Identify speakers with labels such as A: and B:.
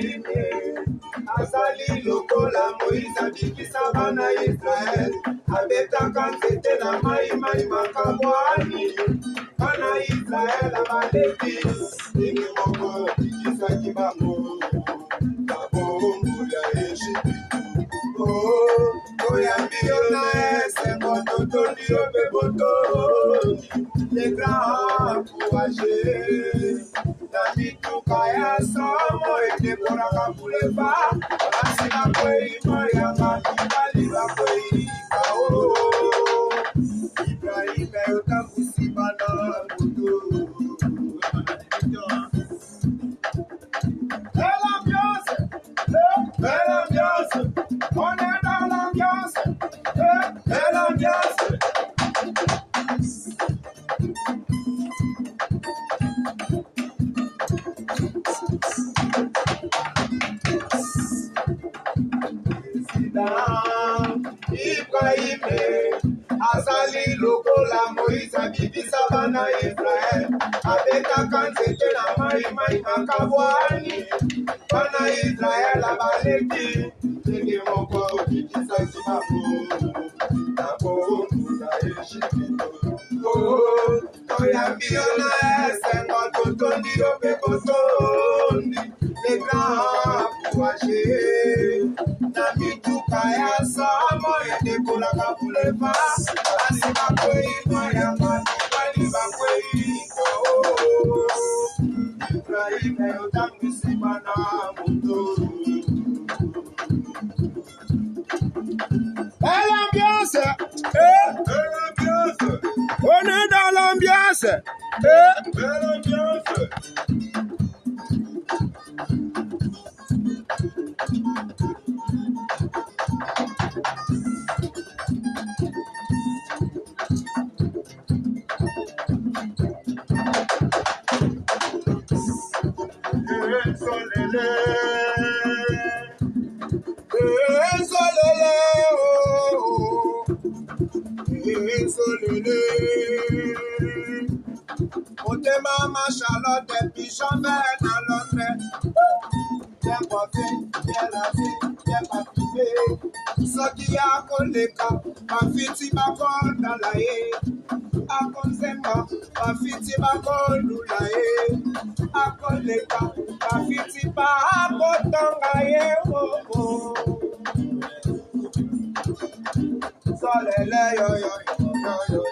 A: ime azali lokola Moïse abikisa bana Israel abetaka nzete na mai makabwani bana Israel abaleki ndenge moko abikisaki bango na bombu ya Ejipito. Oyambi yo na esengo totondi yo mpe botoni les grands courageux na mituka ya somo edekolaka kuleba basi bakwei moyanga mibali bakwei bao Ibrahim yotambusi bana moto. Belle ambiance, on est dans l'ambiance, belle ambiance. Ibrahim azali lokola Moïse abibisa bana Israel abetaka nzete na mai makabwani bana Israel abaleki ndenge moko abikisaki bango na bombu ya Ejipito. Toyambi yo na esengo totondi yo mpe botondi les grands courageux na mituka ya somo edekolaka kuleba basi bakwei moyanga mibali bakwei kao Ibrahim yotambusi bana moto. Belle ambiance, belle ambiance, on est dans l'ambiance, belle ambiance. Otema ma Charlotte pigeon vert dans l'autre. Bien coiffé, bien lavé, bien papillé. Ce qui a collé cap, ma fille m'a collé dans la haie. A consema, ma fille m'a collé dans la haie. A collé cap, ma fille m'a collé dans la haie. Oh oh. Solele yo yo yo yo yo.